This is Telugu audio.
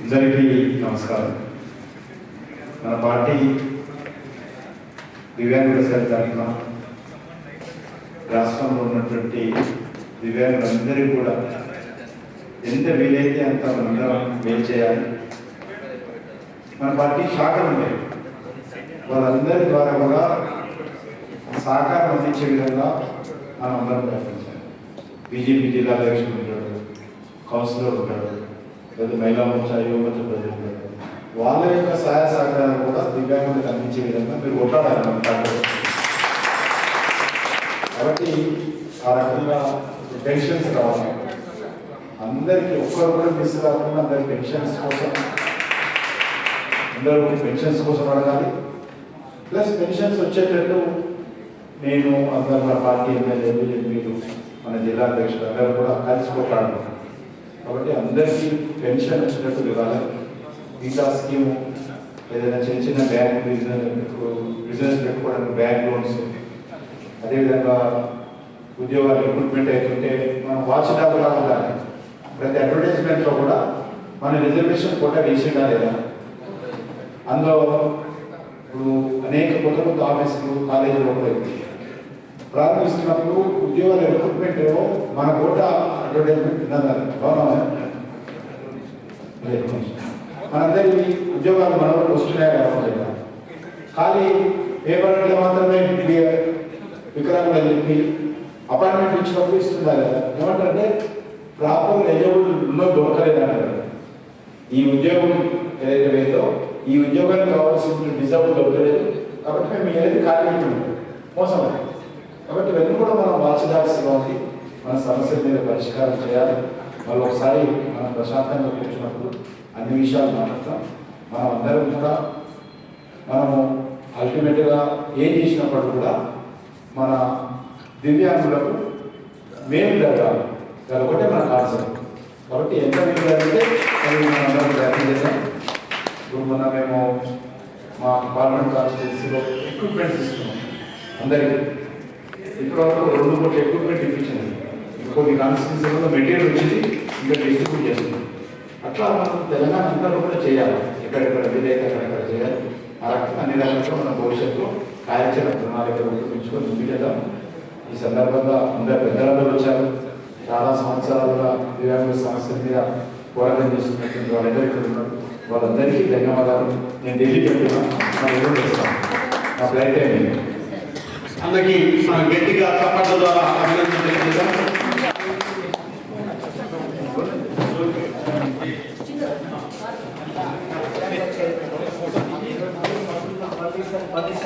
అందరికీ నమస్కారం. మన పార్టీ దివ్యాంగుల తరఫున రాష్ట్రంలో ఉన్నటువంటి దివ్యాంగులందరికీ కూడా ఎంత వీలైతే అంత మనం మేలు చేయాలి. మన పార్టీ శాఖలు ఉంటాయి, వాళ్ళందరి ద్వారా కూడా సహకారం అందించే విధంగా మనం అందరం ప్రయత్నించాలి. బీజేపీ జిల్లా అధ్యక్షుడు ఉంటాడు, కౌన్సిలర్ ఉంటాడు, లేదా మహిళా మోర్చా యువమోర్చా ప్రజలు ఉంటారు. వాళ్ళ యొక్క సహాయ సహకారాలు కూడా దివ్యాంగులకు అందించే విధంగా మీరు కొట్టాడాలి మన పార్టీలో. కాబట్టి ఆ రకంగా పెన్షన్స్ రావాలి అందరికీ, ఒక్కరు కూడా మిస్ కాకుండా అందరి పెన్షన్స్ కోసం అందరూ పెన్షన్స్ కోసం అడగాలి. ప్లస్ పెన్షన్స్ వచ్చేటట్టు నేను అందరు మన పార్టీ ఎమ్మెల్యేలు ఎంపీలు మన జిల్లా అధ్యక్షులు అందరూ కూడా కలిసి కొట్టాడు. కాబట్టి అందరికీ పెన్షన్ వచ్చేటట్టు ఇవ్వాలి. వీసా స్కీము, ఏదైనా చిన్న చిన్న బ్యాంక్ బిజినెస్ పెట్టుకోవడానికి బ్యాంక్ లోన్స్, అదేవిధంగా ఉద్యోగాలు రిక్రూట్మెంట్ అవుతుంటే మనం వాచ్ డాగ్లా ఉండాలి. ప్రతి అడ్వర్టైజ్మెంట్లో కూడా మన రిజర్వేషన్ కోట వేసిందా లేదా, అందులో ఇప్పుడు అనేక కొత్త కొత్త ఆఫీసులు కాలేజీలు కూడా ప్రారంభిస్తున్నప్పుడు ఉద్యోగాల రిక్రూట్మెంట్ మన కోట అడ్వర్టైజ్మెంట్ మనందరికీ ఉద్యోగాలు మన వరకు వస్తున్నాయా కావాలి. ఖాళీ పేపర్లో మాత్రమే వికలాంగులు చెప్పి అపాయింట్మెంట్ ఇచ్చినప్పుడు ఇస్తుందా కదా. ఏమంటారంటే ప్రాపర్ ఎలిజిబుల్ ఉన్నో దొరకలేదంటారు. ఈ ఉద్యోగం ఏదైతే లేదో ఈ ఉద్యోగానికి కావాల్సిన డిజర్వ్ దొరకలేదు కాబట్టి మేము ఏదైతే ఖాళీ మోసం. కాబట్టి ఇవన్నీ కూడా మనం వాచదాల్సిగా ఉంది. మన సమస్యల మీద పరిష్కారం చేయాలి. మళ్ళీ ఒకసారి మనం ప్రశాంతంగా కూర్చున్నప్పుడు అన్ని విషయాలు మాట్లాడతాం. మనం అందరం కూడా మనము అల్టిమేట్గా ఏం చేసినప్పుడు కూడా మన దివ్యాంగులకు మేలు జరగాలి, ఒకటే మన కాన్సెప్ట్. కాబట్టి ఎంత మేలు అంటే అది మనం అందరం ప్రయత్నం చేద్దాం. ఇప్పుడు మేము మా పార్లమెంట్ కాన్స్టిట్యూన్సీలో ఎక్విప్మెంట్స్ ఇస్తున్నాం అందరికీ. ఇప్పటివరకు 2 కోట్ల ఎక్విప్మెంట్ ఇప్పించింది. కొన్ని కాన్స్టిట్యూన్సీలో మెటీరియల్ వచ్చింది, ఇంకా డిస్ట్రిబ్యూట్ చేస్తుంది. అట్లా మనం తెలంగాణ అంతా కూడా చేయాలి, ఎక్కడెక్కడ వీలైతే అక్కడెక్కడ చేయాలి. ఆ రకంగా అన్ని రకాలుగా మన భవిష్యత్తులో కార్యాచరణ ప్రణాళికలు రూపొందించుకొని ముందుకెళ్దాం. ఈ సందర్భంగా అందరు పెద్దలందరూ వచ్చారు. చాలా సంవత్సరాలుగా దివ్యాంగుల సమస్యల మీద పోరాటం చేస్తున్నటువంటి వాళ్ళందరూ ఇక్కడ ఉన్నారు. వాళ్ళందరికీ ధన్యవాదాలు. నేను ఢిల్లీకి వెళ్తున్నాను, చేస్తాను. నా ఫ్లైట్ అయింది. అందరికీ మనం గట్టిగా చప్పట్ల ద్వారా అభినందన తెలియజేద్దాం. What is